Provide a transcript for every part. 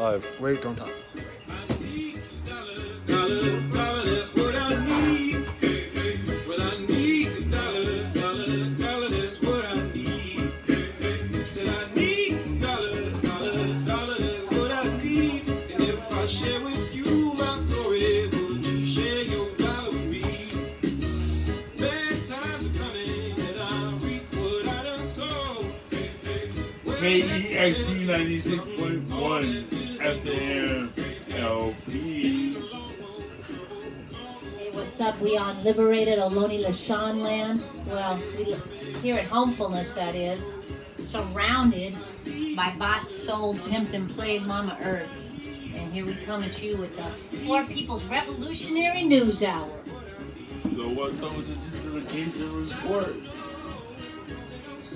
Live. Wait, don't talk. KEXC 96.1 FM LP. Hey, what's up? We on liberated Ohlone LaShawn land. Well, we here at Homefulness, that is, surrounded by bought, sold, pimped, and played Mama Earth. And here we come at you with the Poor People's Revolutionary News Hour. So what's up with the gentrification report?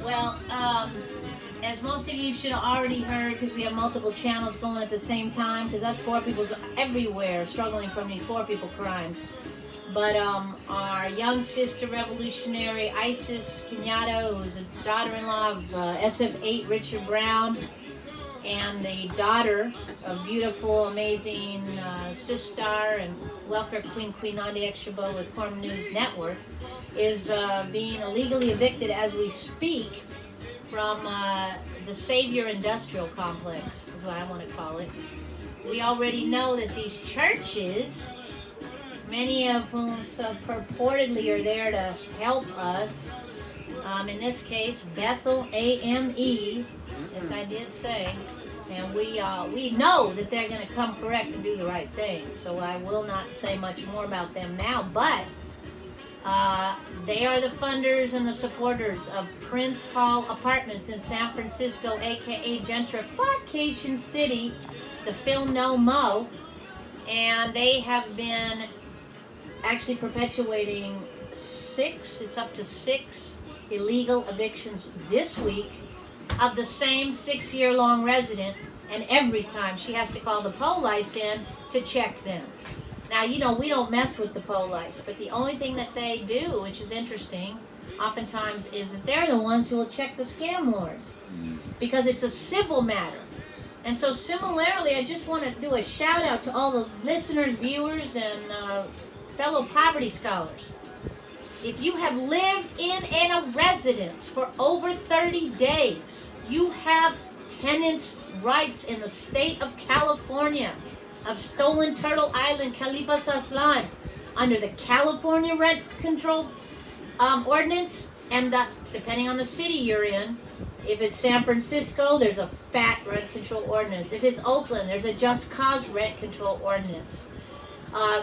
Well, as most of you should have already heard, because we have multiple channels going at the same time, because us poor people's everywhere struggling from these poor people crimes. But our young sister revolutionary Isis Kenyatta, who's a daughter-in-law of SF8 Richard Brown, and the daughter of beautiful, amazing sister and welfare queen Nandi Extrabo with Corm News Network, is being illegally evicted as we speak from the Savior Industrial Complex, is what I want to call it. We already know that these churches, many of whom so purportedly are there to help us, in this case Bethel AME, as I did say, and we know that they're going to come correct and do the right thing, so I will not say much more about them now, but they are the funders and the supporters of Prince Hall Apartments in San Francisco, aka Gentrification City, the film No Mo, and they have been actually perpetuating it's up to six illegal evictions this week of the same 6-year-long resident, and every time she has to call the police in to check them. Now, you know, we don't mess with the police, but the only thing that they do, which is interesting, oftentimes is that they're the ones who will check the scam lords, because it's a civil matter. And so similarly, I just want to do a shout out to all the listeners, viewers, and fellow poverty scholars. If you have lived in a residence for over 30 days, you have tenants' rights in the state of California, of Stolen Turtle Island, Khalifa Saslan, under the California Rent Control Ordinance, and depending on the city you're in, if it's San Francisco, there's a fat rent control ordinance. If it's Oakland, there's a just cause rent control ordinance.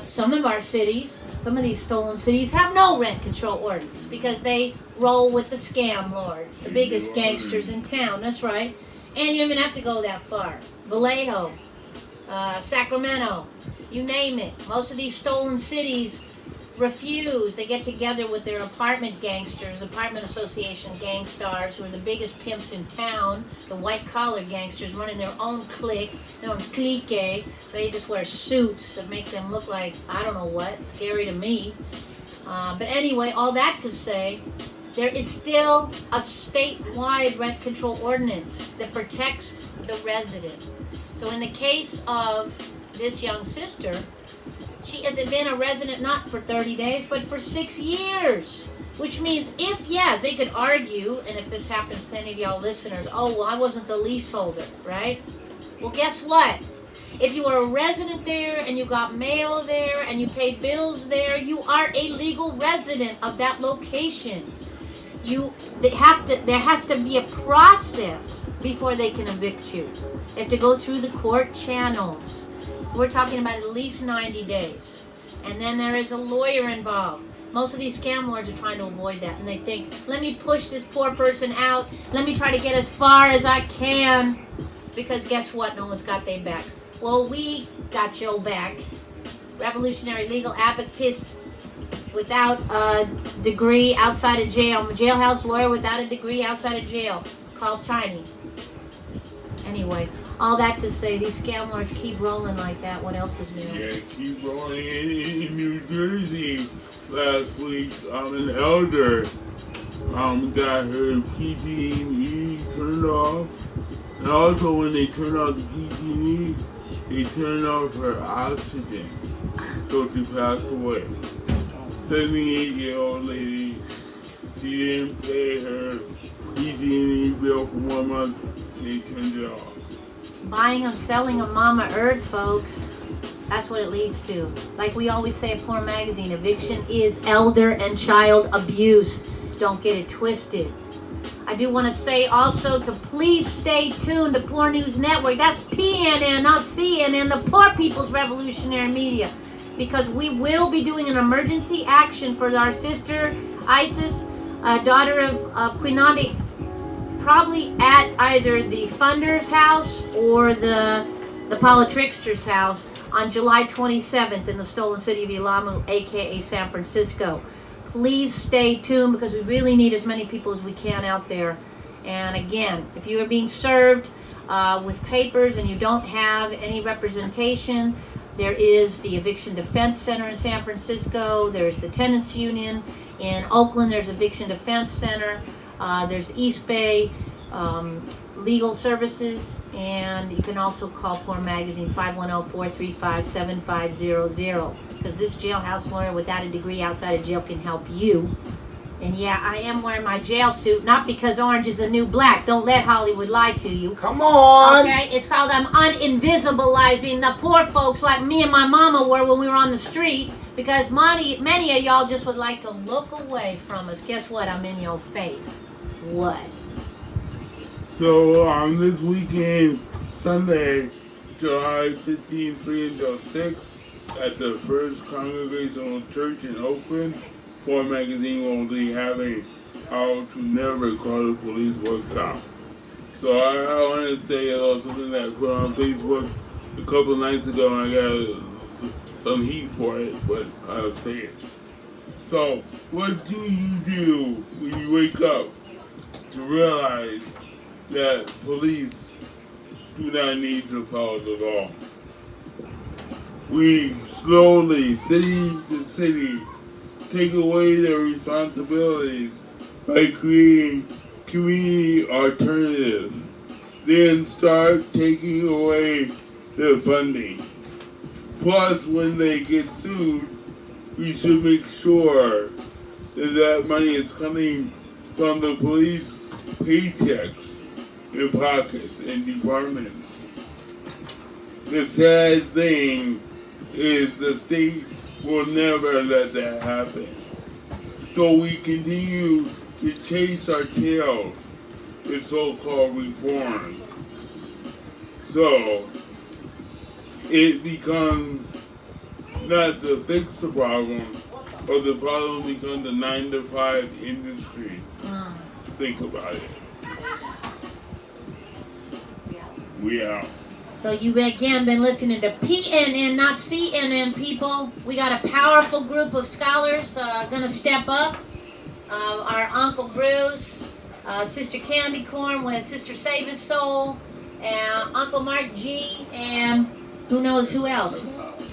Some of our cities, some of these stolen cities, have no rent control ordinance because they roll with the scam lords, the biggest gangsters in town. That's right. And you don't even have to go that far. Vallejo, Sacramento, you name it. Most of these stolen cities refuse. They get together with their apartment gangsters, apartment association gangsters, who are the biggest pimps in town, the white-collar gangsters running their own clique, their own clique. They just wear suits that make them look like, I don't know what, scary to me. But anyway, all that to say, there is still a statewide rent control ordinance that protects the resident. So in the case of this young sister, she has been a resident not for 30 days, but for 6 years. Which means they could argue, and if this happens to any of y'all listeners, oh, well, I wasn't the leaseholder, right? Well, guess what? If you were a resident there, and you got mail there, and you paid bills there, you are a legal resident of that location. There has to be a process before they can evict you. They have to go through the court channels. We're talking about at least 90 days. And then there is a lawyer involved. Most of these scam lords are trying to avoid that. And they think, let me push this poor person out. Let me try to get as far as I can. Because guess what? No one's got their back. Well, we got your back. Revolutionary legal advocates without a degree outside of jail. I'm a jailhouse lawyer without a degree outside of jail. Called Tiny. Anyway. All that to say, these scam lords keep rolling like that. What else is new? Yeah, keep rolling in New Jersey. Last week, an elder got her PG&E turned off And also when they turn off the PG&E, they turn off her oxygen. So she passed away. 78-year-old lady, she didn't pay her PG&E bill for 1 month, they turned it off. Buying and selling of Mama Earth, folks. That's what it leads to. Like we always say at Porn Magazine, eviction is elder and child abuse. Don't get it twisted. I do want to say also to please stay tuned to Poor News Network. That's PNN, not CNN, the Poor People's Revolutionary Media. Because we will be doing an emergency action for our sister Isis, daughter of Queen Nandi, probably at either the Funder's house or the Paula Trickster's house on July 27th in the stolen city of Ilamu, aka San Francisco. Please stay tuned because we really need as many people as we can out there. And again, if you are being served with papers and you don't have any representation, there is the Eviction Defense Center in San Francisco. There's the Tenants Union in Oakland. There's Eviction Defense Center. There's East Bay Legal Services, and you can also call Porn Magazine 510-435-7500 because this jailhouse lawyer without a degree outside of jail can help you. And yeah, I am wearing my jail suit, not because orange is the new black. Don't let Hollywood lie to you. Come on! Okay, it's called I'm uninvisibilizing the poor folks like me and my mama were when we were on the street, because many of y'all just would like to look away from us. Guess what? I'm in your face. What? So on this weekend, Sunday, July 15, 3 until 6, at the First Congregational Church in Oakland, Porn Magazine will be having How to Never Call the Police workshop. So I want to say something that I put on Facebook a couple nights ago, and I got some heat for it, but I'll say it. So, what do you do when you wake up to realize that police do not need to follow the law? We slowly, city to city, take away their responsibilities by creating community alternatives, then start taking away their funding. Plus, when they get sued, we should make sure that that money is coming from the police paychecks in pockets and departments. The sad thing is the state will never let that happen. So we continue to chase our tails with so-called reform. So it becomes not to fix the problem, but the problem becomes the 9-to-5 industry. Think about it. We out. So you've again been listening to PNN, not CNN, people. We got a powerful group of scholars going to step up. Our Uncle Bruce, Sister Candy Corn with Sister Save His Soul, and Uncle Mark G, and who knows who else.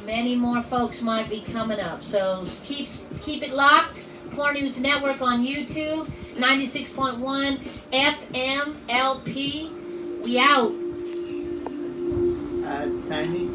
Many more folks might be coming up. So keep it locked. Poor News Network on YouTube, 96.1 FM LP. We out. Tiny